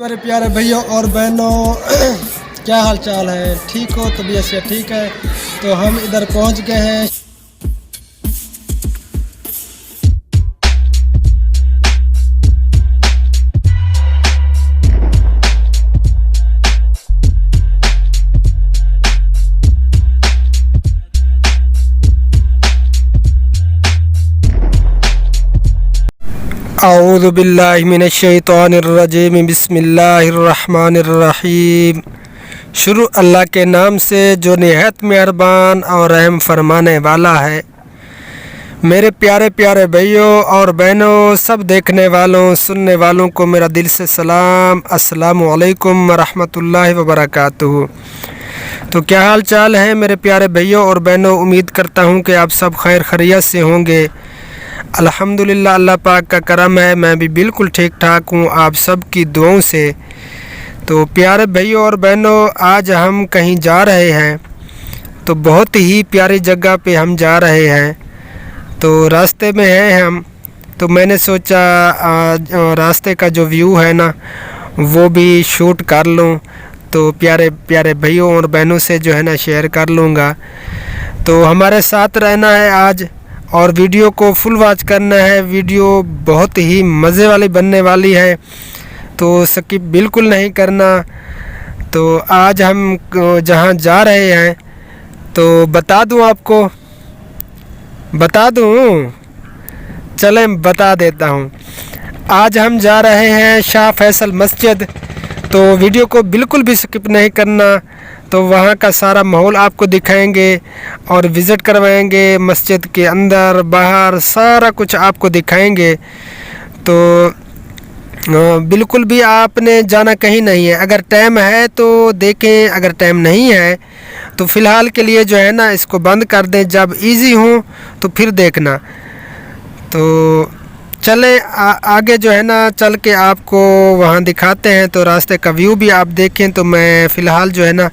मेरे प्यारे भैया और बहनों क्या हाल चाल है, ठीक हो? तबीयत से ठीक है? तो हम इधर पहुंच गए हैं। औज़ु बिल्लाहि मिनश्शैतानिर्रजीम, बिस्मिल्लाहिर्रहमानिर्रहीम। शुरू अल्लाह के नाम से जो निहायत मेहरबान और रहम फरमाने वाला है। मेरे प्यारे प्यारे भाइयों और बहनों, सब देखने वालों सुनने वालों को मेरा दिल से सलाम, अस्सलामु अलैकुम वरहमतुल्लाहि वबरकातुहू। तो क्या हाल चाल है मेरे प्यारे भाइयों और बहनों? उम्मीद करता हूँ कि आप सब खैर खैरियत से होंगे। अल्हम्दुलिल्लाह, अल्लाह पाक का करम है, मैं भी बिल्कुल ठीक ठाक हूँ आप सब की दुआओं से। तो प्यारे भाइयों और बहनों, आज हम कहीं जा रहे हैं, तो बहुत ही प्यारी जगह पे हम जा रहे हैं। तो रास्ते में हैं हम, तो मैंने सोचा आज रास्ते का जो व्यू है ना वो भी शूट कर लूँ, तो प्यारे प्यारे भाइयों और बहनों से जो है ना शेयर कर लूँगा। तो हमारे साथ रहना है आज और वीडियो को फुल वॉच करना है। वीडियो बहुत ही मज़े वाली बनने वाली है, तो स्किप बिल्कुल नहीं करना। तो आज हम जहाँ जा रहे हैं तो बता दूँ आपको, बता दूँ, चलें बता देता हूँ। आज हम जा रहे हैं शाह फैसल मस्जिद, तो वीडियो को बिल्कुल भी स्किप नहीं करना। तो वहाँ का सारा माहौल आपको दिखाएंगे और विज़िट करवाएंगे, मस्जिद के अंदर बाहर सारा कुछ आपको दिखाएंगे। तो बिल्कुल भी आपने जाना कहीं नहीं है। अगर टाइम है तो देखें, अगर टाइम नहीं है तो फ़िलहाल के लिए जो है ना इसको बंद कर दें, जब इजी हो तो फिर देखना। तो चले आगे जो है ना चल के आपको वहाँ दिखाते हैं। तो रास्ते का व्यू भी आप देखें। तो मैं फ़िलहाल जो है ना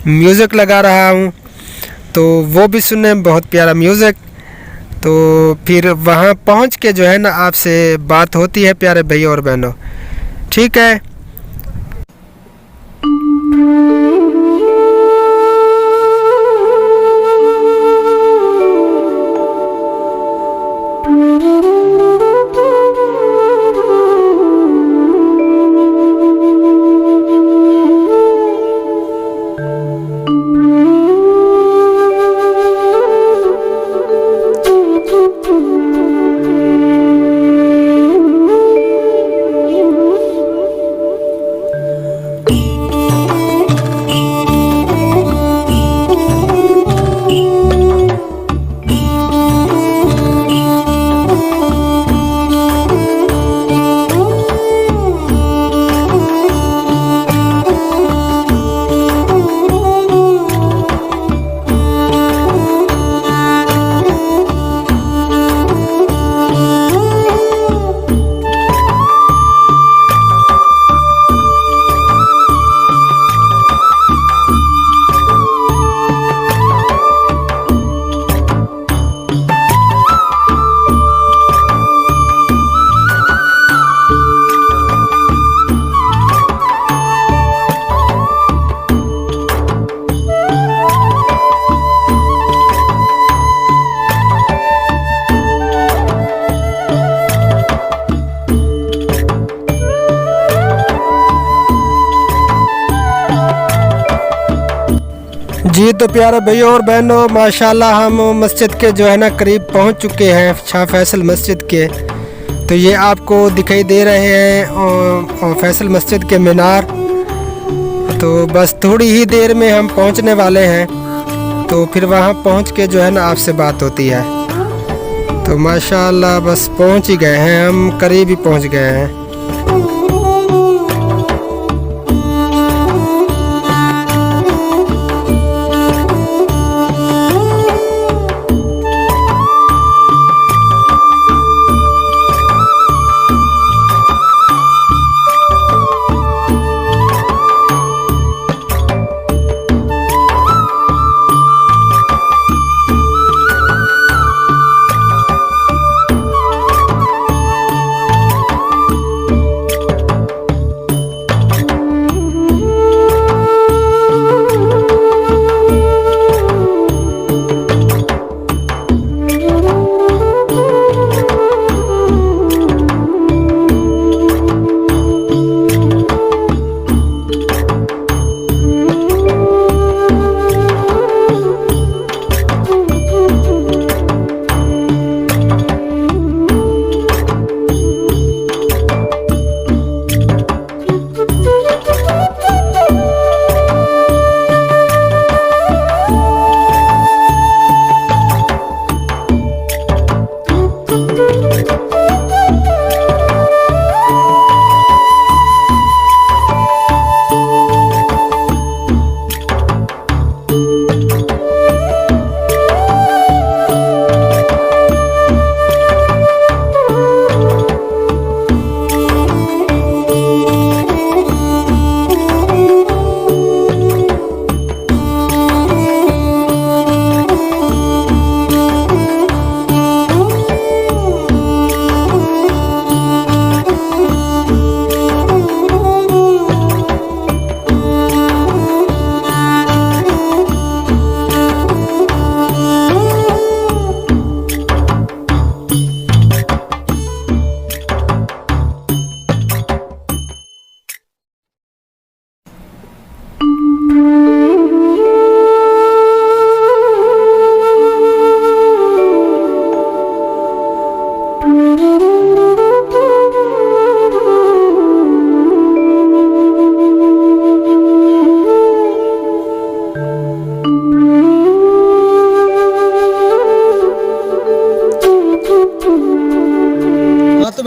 म्यूज़िक लगा रहा हूँ, तो वो भी सुने, बहुत प्यारा म्यूज़िक। तो फिर वहाँ पहुँच के जो है ना आपसे बात होती है प्यारे भाइयों और बहनों, ठीक है? जी तो प्यारे भाइयों और बहनों, माशाल्लाह हम मस्जिद के जो है ना करीब पहुंच चुके हैं, शाह फैसल मस्जिद के। तो ये आपको दिखाई दे रहे हैं और फैसल मस्जिद के मीनार। तो बस थोड़ी ही देर में हम पहुंचने वाले हैं, तो फिर वहां पहुंच के जो है ना आपसे बात होती है। तो माशाल्लाह बस पहुंच ही गए हैं, हम करीब ही पहुंच गए हैं।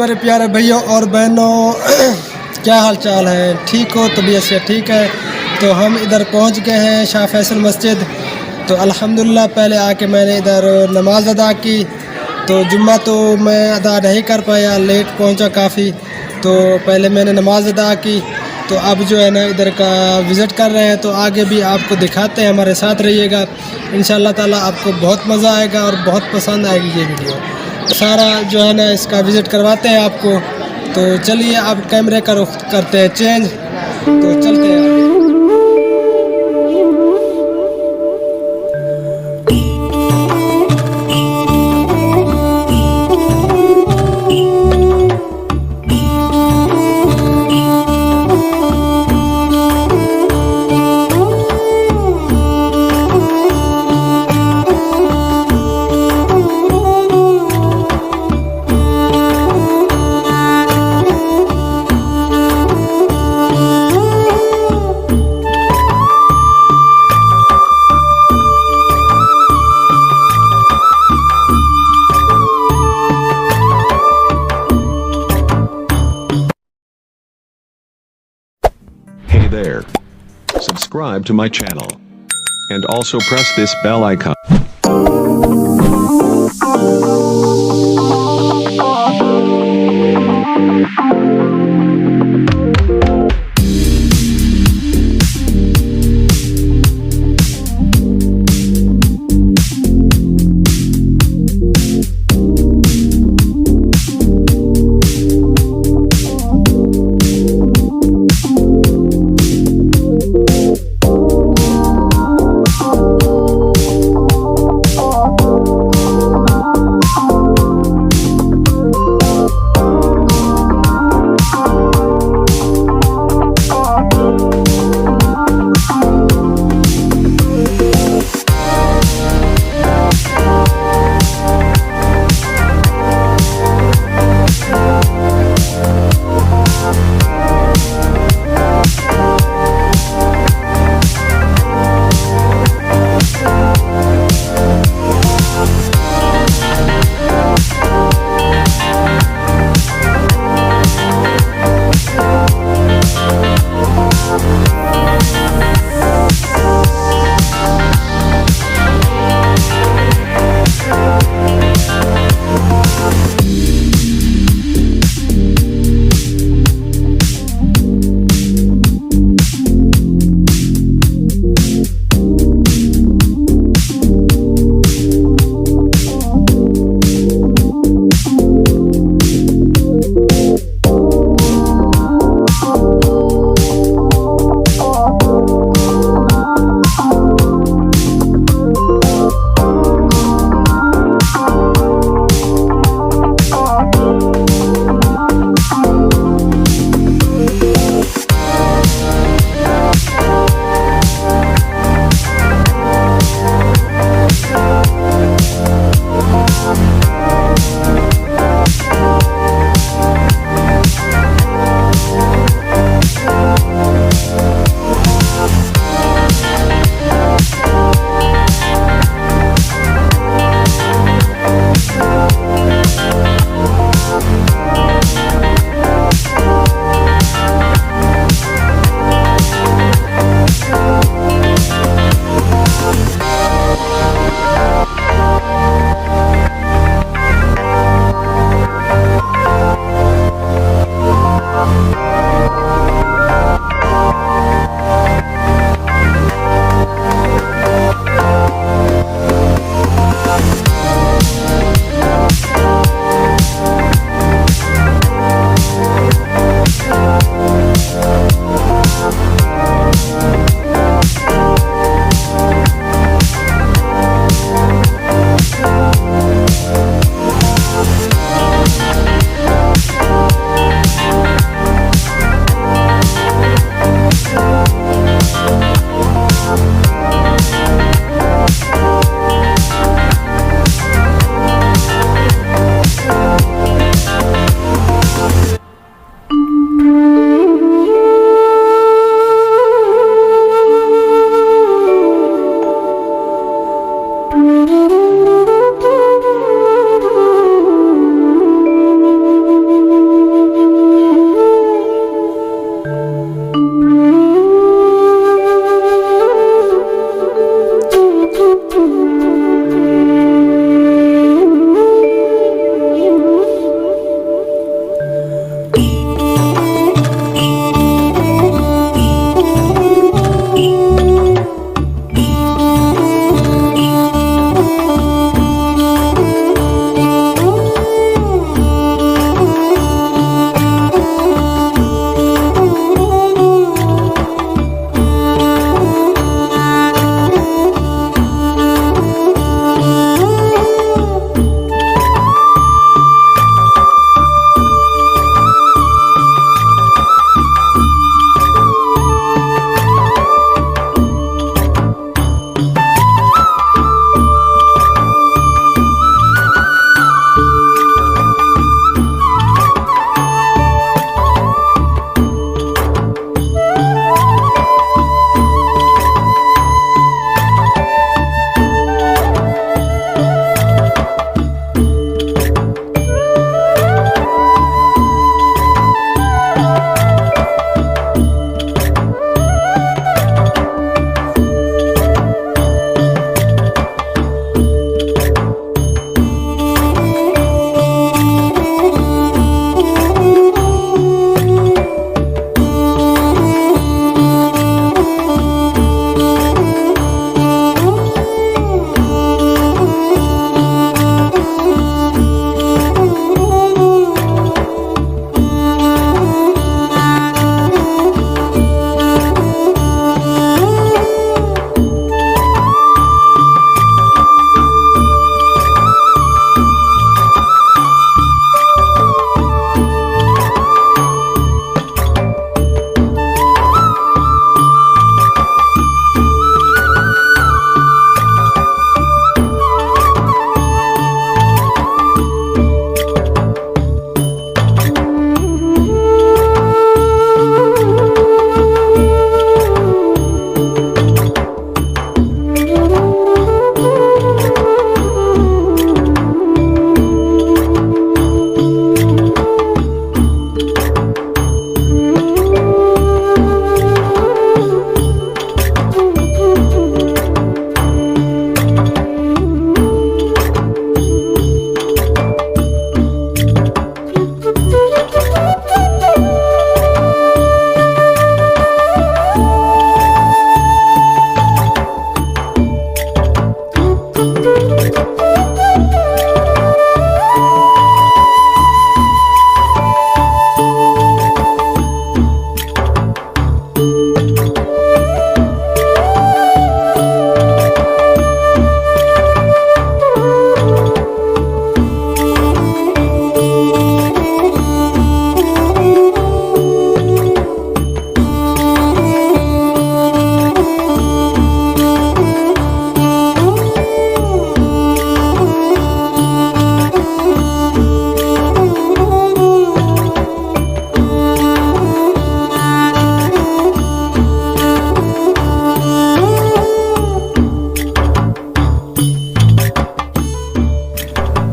मेरे प्यारे भाइयों और बहनों, क्या हाल चाल है? ठीक हो? तबीयत से ठीक है? तो हम इधर पहुंच गए हैं शाह फैसल मस्जिद। तो अल्हम्दुलिल्लाह पहले आके मैंने इधर नमाज़ अदा की। तो जुम्मा तो मैं अदा नहीं कर पाया, लेट पहुंचा काफ़ी। तो पहले मैंने नमाज़ अदा की। तो अब जो है ना इधर का विज़िट कर रहे हैं, तो आगे भी आपको दिखाते हैं, हमारे साथ रहिएगा। इंशाअल्लाह ताला आपको बहुत मज़ा आएगा और बहुत पसंद आएगी ये वीडियो। तो सारा जो है ना इसका विज़िट करवाते हैं आपको। तो चलिए अब कैमरे का रुख करते हैं चेंज, तो चलते हैं आगे। Hey there. Subscribe to my channel. And also press this bell icon.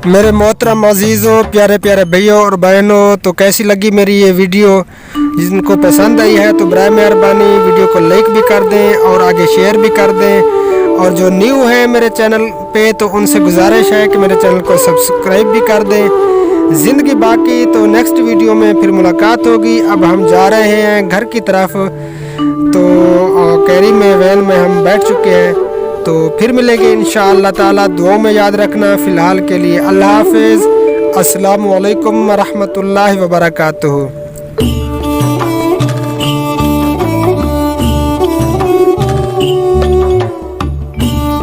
मेरे मोहतरम अजीज़ों, प्यारे प्यारे भैयों और बहनों, तो कैसी लगी मेरी ये वीडियो? जिनको पसंद आई है तो बराए मेहरबानी वीडियो को लाइक भी कर दें और आगे शेयर भी कर दें। और जो न्यू है मेरे चैनल पे तो उनसे गुजारिश है कि मेरे चैनल को सब्सक्राइब भी कर दें। ज़िंदगी बाकी, तो नेक्स्ट वीडियो में फिर मुलाकात होगी। अब हम जा रहे हैं घर की तरफ, तो कैरी में वैन में हम बैठ चुके हैं। तो फिर मिलेंगे इंशाअल्लाह ताला। दुआओं में याद रखना। फ़िलहाल के लिए अल्लाह हाफ़िज़। अस्सलामु अलैकुम व रहमतुल्लाहि व बरकातुहू।